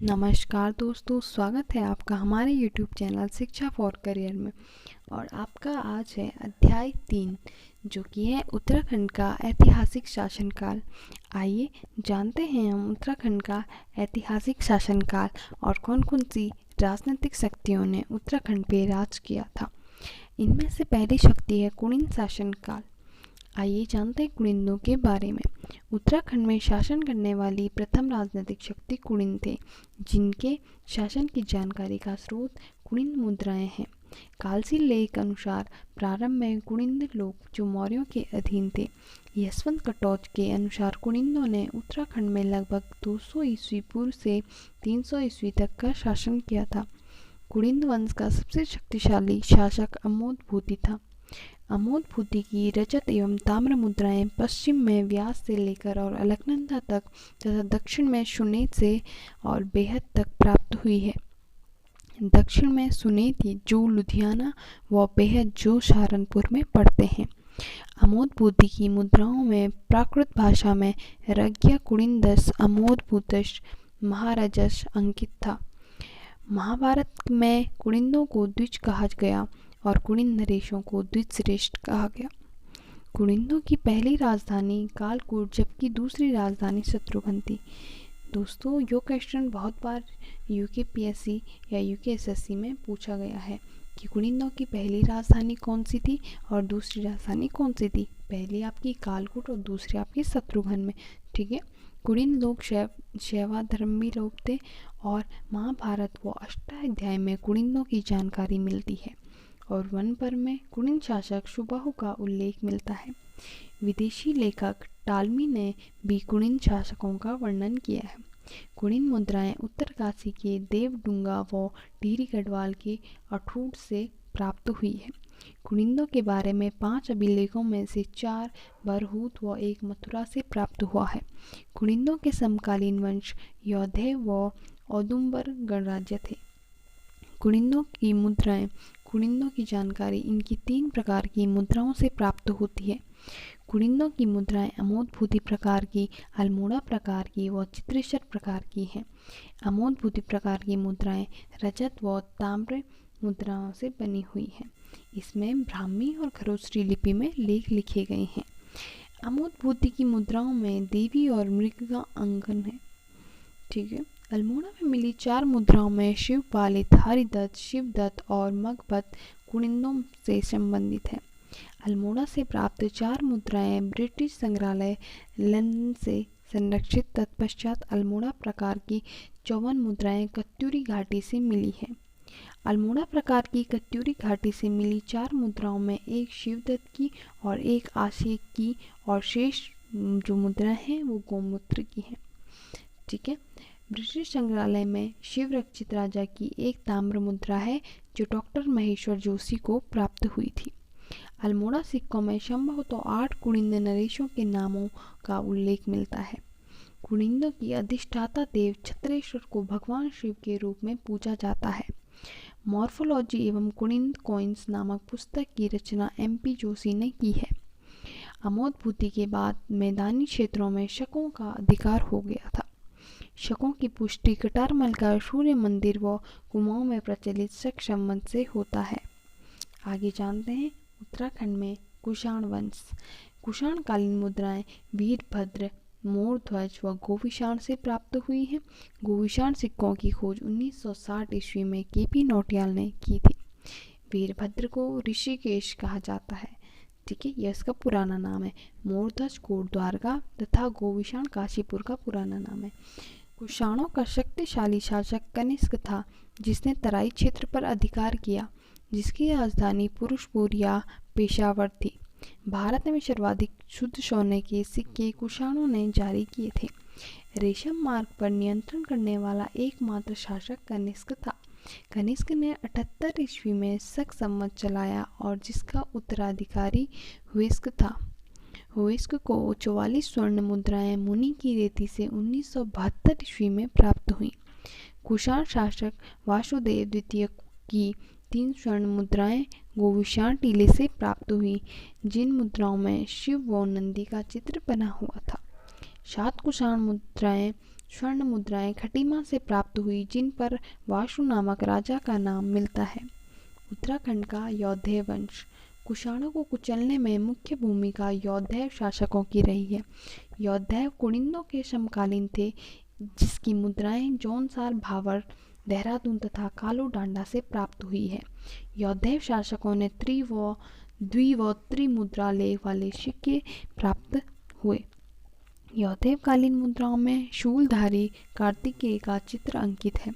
नमस्कार दोस्तों, स्वागत है आपका हमारे YouTube चैनल शिक्षा फॉर करियर में। और आपका आज है अध्याय 3 जो कि है उत्तराखंड का ऐतिहासिक शासनकाल। आइए जानते हैं हम उत्तराखंड का ऐतिहासिक शासनकाल और कौन कौन सी राजनीतिक शक्तियों ने उत्तराखंड पे राज किया था। इनमें से पहली शक्ति है कुणिन शासनकाल। आइए जानते हैं कुणिनों के बारे में। उत्तराखंड में शासन करने वाली प्रथम राजनीतिक शक्ति कुणिन थे, जिनके शासन की जानकारी का स्रोत कुणिन मुद्राएं हैं। कालसी लेख अनुसार प्रारंभ में कुणिन लोग जो मौर्यों के अधीन थे। यशवंत कटोच के अनुसार कुणिनों ने उत्तराखंड में लगभग 200 ईस्वी पूर्व से 300 ईस्वी तक का शासन किया था। कुणिन वंश का सबसे शक्तिशाली शासक अमोद था। अमोद की रजत एवं ताम्र मुद्राएं पश्चिम में व्यास से लेकर और अलकनंदा तक तथा दक्षिण में सुनेत से और बेहद तक प्राप्त हुई है। दक्षिण में सुनेत जो लुधियाना व बेहद जो सहारनपुर में पड़ते हैं। अमोद की मुद्राओं में प्राकृत भाषा में रज्ञ कुणिनदस अमोद महाराजस अंकित था। महाभारत में कुणिनों को द्विज कहा गया और कुणिन नरेशों को द्विजश्रेष्ठ कहा गया। कुणिनों की पहली राजधानी कालकूट जबकि दूसरी राजधानी शत्रुघ्न थी। दोस्तों, यो क्वेश्चन बहुत बार यूकेपीएससी या यूकेएसएससी में पूछा गया है कि कुणिनों की पहली राजधानी कौन सी थी और दूसरी राजधानी कौन सी थी। पहली आपकी कालकूट और दूसरी आपकी शत्रुघ्न में। ठीक है। कुणिन लोग शैवाधर्मी लोग थे और महाभारत व अष्टाध्याय में कुणिनों की जानकारी मिलती है और वन पर्व में कुणिन शासक सुबाहु का उल्लेख मिलता है। विदेशी लेखक टालमी ने भी कुणिन शासकों का वर्णन किया है। कुणिन मुद्राएं उत्तरकाशी के देवडुंगा व टिहरी गढ़वाल के अठूट से प्राप्त हुई है। कुणिनों के बारे में 5 अभिलेखों में से 4 बरहूत व 1 मथुरा से प्राप्त हुआ है। कुणिनों के समकालीन वंश यौधेय व औदुंबर गणराज्य थे। कुणिनों की मुद्राएं कुणिनों की जानकारी इनकी 3 प्रकार की मुद्राओं से प्राप्त होती है। कुणिनों की मुद्राएं अमोद प्रकार की, अल्मोड़ा प्रकार की व चित्रेश्वर प्रकार की हैं। अमोद प्रकार की मुद्राएं रजत व ताम्र मुद्राओं से बनी हुई हैं। इसमें ब्राह्मी और खरोष्ठी लिपि में लेख लिखे गए हैं। अमोद की मुद्राओं में देवी और मृग का अंकन है। ठीक है। अल्मोड़ा में मिली 4 मुद्राओं में शिवपालित, हरिदत्त, शिवदत्त और मगभद्द कुणिनों से संबंधित है। अल्मोड़ा से प्राप्त 4 मुद्राएं ब्रिटिश संग्रहालय लंदन से संरक्षित। तत्पश्चात अल्मोड़ा प्रकार की 54 मुद्राएं कत्यूरी घाटी से मिली है। अल्मोड़ा प्रकार की कत्यूरी घाटी से मिली 4 मुद्राओं में एक शिवदत्त की और एक आशेक की और शेष जो मुद्राएं हैं वो गोमूत्र की हैं। ठीक है। ब्रिटिश संग्रहालय में शिव रक्षित राजा की एक ताम्र मुद्रा है जो डॉक्टर महेश्वर जोशी को प्राप्त हुई थी। अल्मोड़ा सिक्कों में संभवतः 8 कुणिन नरेशों के नामों का उल्लेख मिलता है। कुणिनों की अधिष्ठाता देव छत्रेश्वर को भगवान शिव के रूप में पूजा जाता है। मॉर्फोलॉजी एवं कुणिन कॉइन्स नामक पुस्तक की रचना MP जोशी ने की है। अमोद के बाद मैदानी क्षेत्रों में शकों का अधिकार हो गया था। शकों की पुष्टि कटारमल का सूर्य मंदिर व कुमाऊं में प्रचलित शक संबंध से होता है। आगे जानते हैं उत्तराखंड में कुषाण वंश। कुषाणकालीन मुद्राएं वीरभद्र, मोरध्वज व गोविशाण से प्राप्त हुई हैं। गोविशाण सिक्कों की खोज 1960 ईस्वी में KP नौटियाल ने की थी। वीरभद्र को ऋषिकेश कहा जाता है। ठीक है, यह इसका पुराना नाम है। मोरध्वज कोट द्वारका तथा गोविशाण काशीपुर का पुराना नाम है। कुषाणों का शक्तिशाली शासक कनिष्क था, जिसने तराई क्षेत्र पर अधिकार किया, जिसकी राजधानी पुरुषपुर या पेशावर थी। भारत में सर्वाधिक शुद्ध सोने के सिक्के कुषाणों ने जारी किए थे। रेशम मार्ग पर नियंत्रण करने वाला एकमात्र शासक कनिष्क था। कनिष्क ने 78 ईस्वी में शक संवत चलाया और जिसका उत्तराधिकारी हुएस्क था। हुएस्क को 44 स्वर्ण मुद्राएं मुनि की रेती से 1972 ईस्वी में प्राप्त हुई। कुषाण शासक वासुदेव द्वितीय की 3 स्वर्ण मुद्राएं गोविशाण टीले से प्राप्त हुई, जिन मुद्राओं में शिव व नंदी का चित्र बना हुआ था। 7 कुषाण मुद्राएं स्वर्ण मुद्राएं खटीमा से प्राप्त हुई जिन पर वासु नामक राजा का नाम मिलता है। उत्तराखंड का यौधेय वंश। कुषाणों को कुचलने में मुख्य भूमिका यौधेय शासकों की रही है। यौधेय कुड़िंदों के समकालीन थे, जिसकी मुद्राएं जौनसार, भावर, देहरादून तथा कालू डांडा से प्राप्त हुई है। यौधेय शासकों ने द्वि व त्रिमुद्रा लेख वाले सिक्के प्राप्त हुए। यौधेय कालीन मुद्राओं में शूलधारी कार्तिकेय का चित्र अंकित है।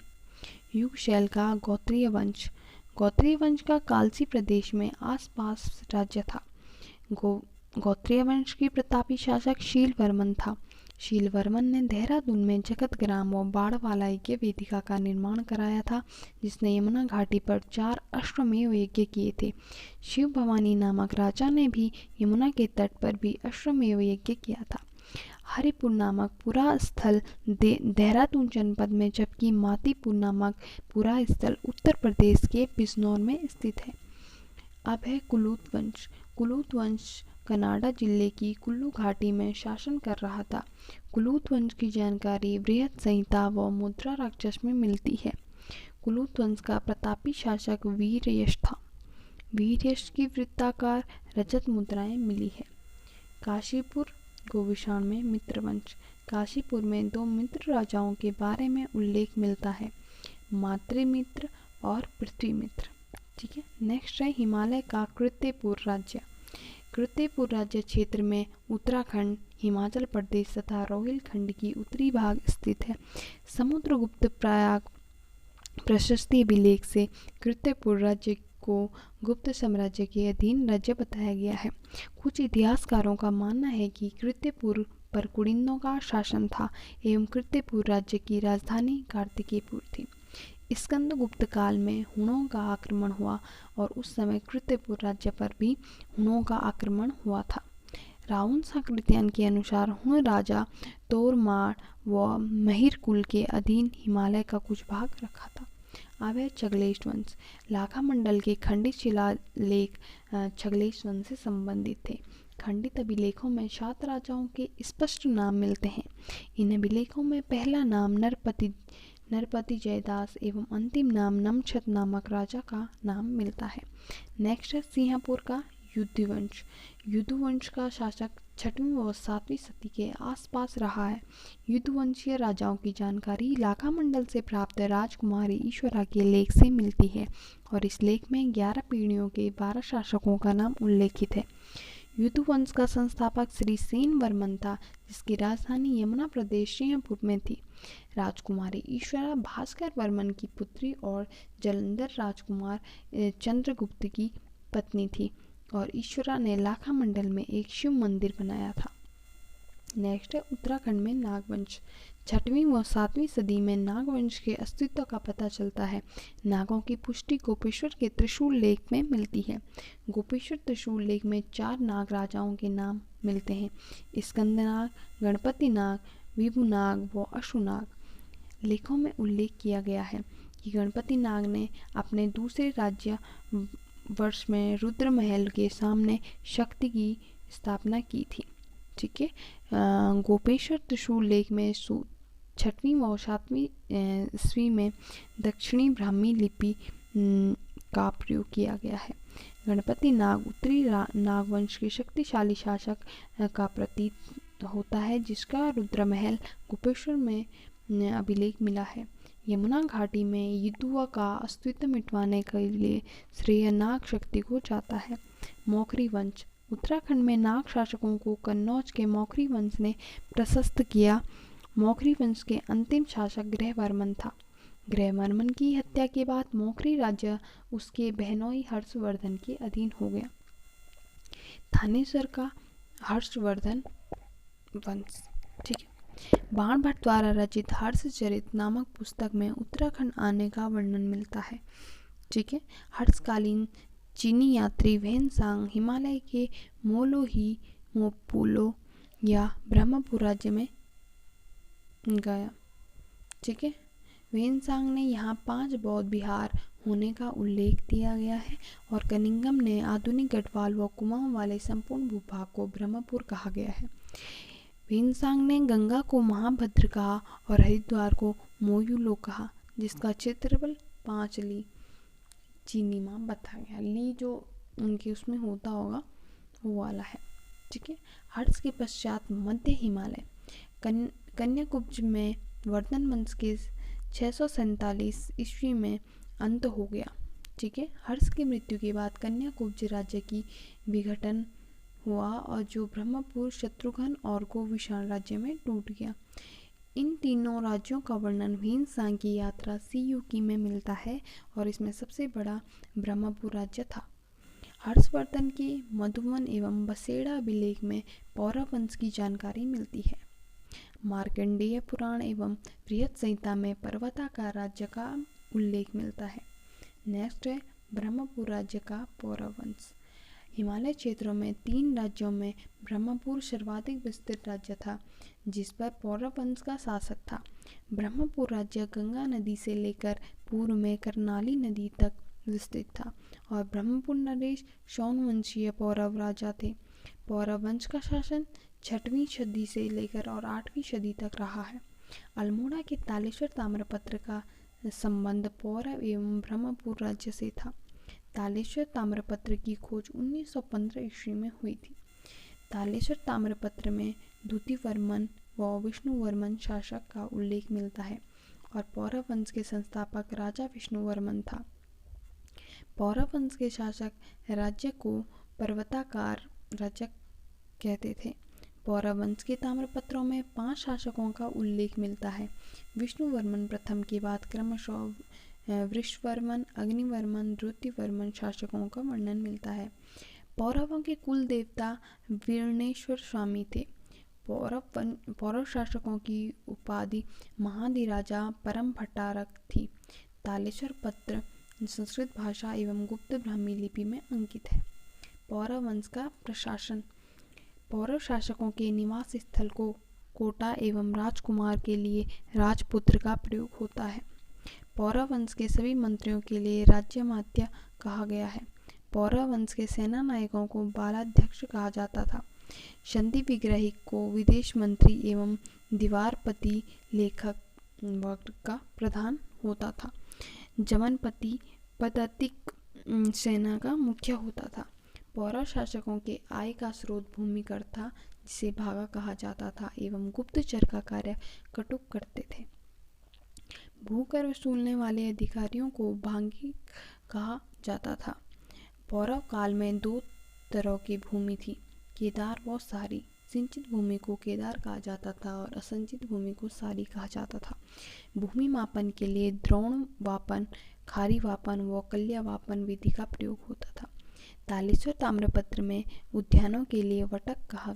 युग शैल का गोत्रीय वंश। गोत्रीय वंश का कालसी प्रदेश में आसपास राज्य था। गोत्रीय वंश की प्रतापी शासक शीलवर्मन था। शीलवर्मन ने देहरादून में जगत ग्राम व बाड़वाला यज्ञ वेदिका का निर्माण कराया था, जिसने यमुना घाटी पर 4 अश्वमेव यज्ञ किए थे। शिव भवानी नामक राजा ने भी यमुना के तट पर भी अश्वमेव यज्ञ किया था। हरिपुर नामक पुरा स्थल देहरादून जनपद में, जबकि मातीपुर नामक पुरा स्थल उत्तर प्रदेश के बिजनौर में स्थित है। अब है कुलूत वंश। कुलूत वंश कनाडा जिले की कुल्लू घाटी में शासन कर रहा था। कुलूत वंश की जानकारी बृहत संहिता व मुद्रा राक्षस में मिलती है। कुलूत वंश का प्रतापी शासक वीरयश था। वीरयश की वृत्ताकार रजत मुद्राएं मिली है। काशीपुर गोविशाण में मित्र वंश। काशीपुर में 2 मित्र राजाओं के बारे में उल्लेख मिलता है, मातृमित्र और पृथ्वीमित्र। ठीक है, नेक्स्ट है हिमालय का कृत्यपुर राज्य। कृत्यपुर राज्य क्षेत्र में उत्तराखंड, हिमाचल प्रदेश तथा रोहिलखंड की उत्तरी भाग स्थित है। समुद्रगुप्त प्रयाग प्रशस्ति अभिलेख से कृत्यपुर राज्य को गुप्त साम्राज्य के अधीन राज्य बताया गया है। कुछ इतिहासकारों का मानना है कि कृत्यपुर पर कुड़िंदों का शासन था एवं कृत्यपुर राज्य की राजधानी कार्तिकेयपुर थी। स्कंदगुप्त काल में हुणों का आक्रमण हुआ और उस समय कृत्यपुर राज्य पर भी हुणों का आक्रमण हुआ था। रावणसा कृत्यान के अनुसार हुण राजा तोरमार व महिर कुल के अधीन हिमालय का कुछ भाग रखा था। अब है छगलेश वंश। लाखा मंडल के खंडित शिलालेख छगलेश वंश से संबंधित थे। खंडित अभिलेखों में 7 राजाओं के स्पष्ट नाम मिलते हैं। इन अभिलेखों में पहला नाम नरपति जयदास एवं अंतिम नाम नमछत नामक राजा का नाम मिलता है। नेक्स्ट है सिंहपुर का युद्धवंश। युद्धवंश का शासक 6वीं व 7वीं सदी के आसपास रहा है। युद्धवंशीय राजाओं की जानकारी लाखा मंडल से प्राप्त राजकुमारी ईश्वरा के लेख से मिलती है और इस लेख में 11 पीढ़ियों के 12 शासकों का नाम उल्लेखित है। युद्धवंश का संस्थापक श्री सेन वर्मन था, जिसकी राजधानी यमुना प्रदेश सिंहपुर में थी। राजकुमारी ईश्वरा भास्कर वर्मन की पुत्री और जलंधर राजकुमार चंद्रगुप्त की पत्नी थी और ईश्वरा ने लाखा मंडल में एक शिव मंदिर बनाया था। नेक्स्ट है उत्तराखंड में नागवंश। 6वीं व 7वीं सदी में नागवंश के अस्तित्व का पता चलता है। नागों की पुष्टि गोपेश्वर के त्रिशूल लेख में मिलती है। गोपेश्वर त्रिशूल लेख में 4 नाग राजाओं के नाम मिलते हैं, स्कंदनाग, गणपति नाग, विभुनाग व अशुनाग। लेखों में उल्लेख किया गया है कि गणपति नाग ने अपने दूसरे राज्य वर्ष में रुद्र महल के सामने शक्ति की स्थापना की थी। ठीक है, गोपेश्वर त्रिशूल लेख में 6वीं व 7वीं ईस्वी में दक्षिणी ब्राह्मी लिपि का प्रयोग किया गया है। गणपति नाग उत्तरी नागवंश के शक्तिशाली शासक का प्रतीक होता है, जिसका रुद्र महल गोपेश्वर में अभिलेख मिला है। यमुना घाटी में यदुआ का अस्तित्व मिटवाने के लिए श्रेय नाग शक्ति को जाता है। मौखरी वंश। उत्तराखंड में नाग शासकों को कन्नौज के मौखरी वंश ने प्रशस्त किया। मौखरी वंश के अंतिम शासक ग्रहवर्मन था। ग्रहवर्मन की हत्या के बाद मौखरी राज्य उसके बहनोई हर्षवर्धन के अधीन हो गया। थानेसर का हर्षवर्धन वंश। ठीक है, बाणभट्ट द्वारा रचित हर्षचरित नामक पुस्तक में उत्तराखंड आने का वर्णन मिलता है। ठीक है, हर्षकालीन चीनी यात्री वेनसांग हिमालय के मोलोही मोपुलो या ब्रह्मपुर राज्य में गया। ठीक है, वेनसांग ने यहाँ 5 बौद्ध विहार होने का उल्लेख दिया गया है और कनिंगम ने आधुनिक गढ़वाल व कुमाऊं वाले संपूर्ण भूभाग को ब्रह्मपुर कहा गया है। भीमसांग ने गंगा को महाभद्र कहा और हरिद्वार को मोयुलो कहा, जिसका क्षेत्रफल 5 ली चीनी माह बताया गया। ली जो उनके उसमें होता होगा वो वाला है, ठीक है। हर्ष के पश्चात मध्य हिमालय। कन्याकुब्ज में वर्धन वंश के 647 ईस्वी में अंत हो गया, ठीक है। हर्ष की मृत्यु के बाद कन्याकुब्ज राज्य की विघटन हुआ और जो ब्रह्मपुर, शत्रुघ्न और गोविशाण राज्य में टूट गया। इन तीनों राज्यों का वर्णन भीमसांग की यात्रा सीयूकी में मिलता है और इसमें सबसे बड़ा ब्रह्मपुर राज्य था। हर्षवर्धन के मधुवन एवं बसेड़ा अभिलेख में पौरव वंश की जानकारी मिलती है। मार्कंडेय पुराण एवं बृहत संहिता में पर्वताकार राज्य का उल्लेख मिलता है। नेक्स्ट है ब्रह्मपुर राज्य का पौरव वंश। हिमालय क्षेत्रों में 3 राज्यों में ब्रह्मपुर सर्वाधिक विस्तृत राज्य था, जिस पर पौरव वंश का शासक था। ब्रह्मपुर राज्य गंगा नदी से लेकर पूर्व में कर्नाली नदी तक विस्तृत था और ब्रह्मपुर नरेश सौनवंशीय पौरव राजा थे। पौरव वंश का शासन 6वीं सदी से लेकर और 8वीं सदी तक रहा है। अल्मोड़ा के तालेश्वर ताम्रपत्र का संबंध पौरव एवं ब्रह्मपुर राज्य से था। तालेश्वर ताम्रपत्र की खोज 1915 ईस्वी में हुई थी। तालेश्वर ताम्रपत्र में द्युतिवर्मन व विष्णुवर्मन शासक का उल्लेख मिलता है और पौरव वंश के संस्थापक राजा विष्णुवर्मन था। पौरव वंश के शासक राज्य को पर्वताकार राज्य कहते थे। पौरव वंश के ताम्रपत्रों में 5 शासकों का उल्लेख मिलता है। विष्णुवर्मन प्रथम के बाद क्रमशः वृषवर्मन, अग्निवर्मन, द्युतिवर्मन शासकों का वर्णन मिलता है। पौरवों के कुल देवता वीरणेश्वर स्वामी थे। पौरव शासकों की उपाधि महाधिराजा परम भट्टारक थी। तालेश्वर पत्र संस्कृत भाषा एवं गुप्त ब्राह्मी लिपि में अंकित है। पौरव वंश का प्रशासन। पौरव शासकों के निवास स्थल को कोटा एवं राजकुमार के लिए राजपुत्र का प्रयोग होता है। पौरव वंश के सभी मंत्रियों के लिए राज्यमात्य कहा गया है। पौरव वंश के सेना नायकों को बालाध्यक्ष कहा जाता था। संधि विग्रही को विदेश मंत्री एवं दीवारपति लेखक वर्ग का प्रधान होता था। जमनपति पदातिक सेना का मुख्य होता था। पौरव शासकों के आय का स्रोत भूमिकर था, जिसे भागा कहा जाता था एवं गुप्तचर का कार्य कटुक करते थे। भूकर वसूलने वाले अधिकारियों को भांगी कहा जाता था। पौरव काल में 2 तरह की भूमि थी, केदार व सारी। सिंचित भूमि को केदार कहा जाता था और असंचित भूमि को सारी कहा जाता था। भूमि मापन के लिए द्रोण वापन, खारी वापन व कल्या वापन विधि का प्रयोग होता था। तालेश्वर ताम्रपत्र में उद्यानों के लिए वटक कहा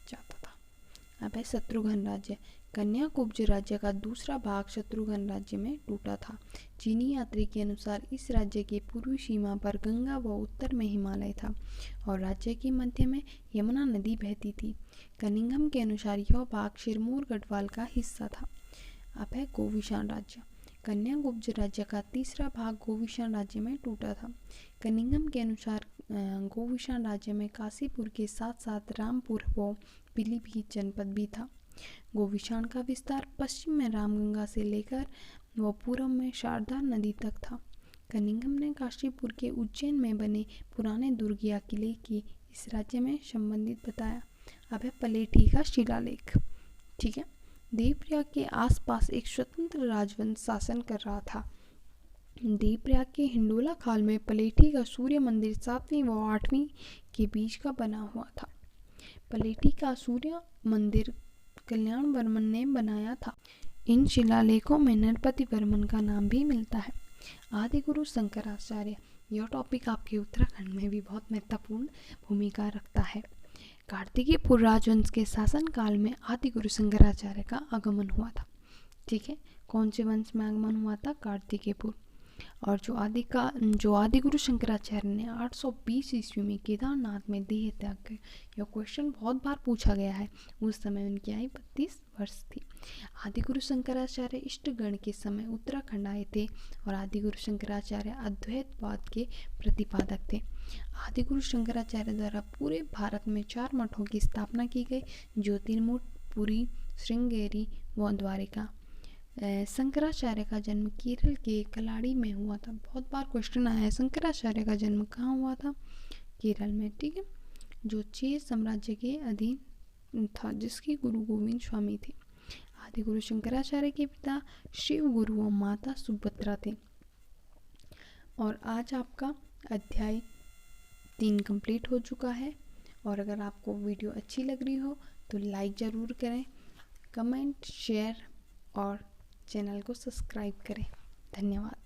जाता था। अब है शत्रुघ्न राज्य। कन्याकुब्ज राज्य का दूसरा भाग शत्रुघ्न राज्य में टूटा था। चीनी यात्री के अनुसार इस राज्य की पूर्वी सीमा पर गंगा व उत्तर में हिमालय था और राज्य के मध्य में यमुना नदी बहती थी। कनिंघम के अनुसार यह भाग सिरमौर गढ़वाल का हिस्सा था। अब है गोविशाण राज्य। कन्याकुब्ज राज्य का तीसरा भाग गोविशाण राज्य में टूटा था। कनिंघम के अनुसार गोविशाण राज्य में काशीपुर के साथ साथ रामपुर व पीलीभीत जनपद भी था। गोविशाण का विस्तार पश्चिम में रामगंगा से लेकर व पूर्व में शारदा नदी तक था। कनिंघम ने काशीपुर के उज्जैन में बने पुराने दुर्ग या किले की इस राज्य में संबंधित बताया। अब है पलेठी का शिलालेख, ठीक है। देवप्रयाग के आसपास एक स्वतंत्र राजवंश शासन कर रहा था। देवप्रयाग के हिंडोला खाल में पलेठी का सूर्य मंदिर 7वीं व 8वीं के बीच का बना हुआ था। पलेठी का सूर्य मंदिर कल्याण वर्मन ने बनाया था। इन शिलालेखों में नरपति वर्मन का नाम भी मिलता है। आदिगुरु शंकराचार्य, यह टॉपिक आपके उत्तराखंड में भी बहुत महत्वपूर्ण भूमिका रखता है। कार्तिकेयपुर राजवंश के शासन काल में आदिगुरु शंकराचार्य का आगमन हुआ था, ठीक है। कौन से वंश में आगमन हुआ था? कार्तिकेयपुर। और जो आदिगुरु शंकराचार्य ने 820 ईस्वी में केदारनाथ में देह त्याग गए। यह क्वेश्चन बहुत बार पूछा गया है। उस समय उनकी आयु 32 वर्ष थी। आदिगुरु शंकराचार्य इष्टगण के समय उत्तराखंड आए थे और आदिगुरु शंकराचार्य अद्वैतवाद के प्रतिपादक थे। आदिगुरु शंकराचार्य द्वारा पूरे भारत में 4 मठों की स्थापना की गई। ज्योतिर्मठ पुरी, श्रृंगेरी व द्वारिका। शंकराचार्य का जन्म केरल के कलाड़ी में हुआ था। बहुत बार क्वेश्चन आया है, शंकराचार्य का जन्म कहाँ हुआ था? केरल में, ठीक है, जो चेर साम्राज्य के अधीन था, जिसके गुरु गोविंद स्वामी थे। आदि गुरु शंकराचार्य के पिता शिव गुरु व माता सुभद्रा थे। और आज आपका अध्याय 3 कंप्लीट हो चुका है। और अगर आपको वीडियो अच्छी लग रही हो तो लाइक ज़रूर करें, कमेंट, शेयर और चैनल को सब्सक्राइब करें। धन्यवाद।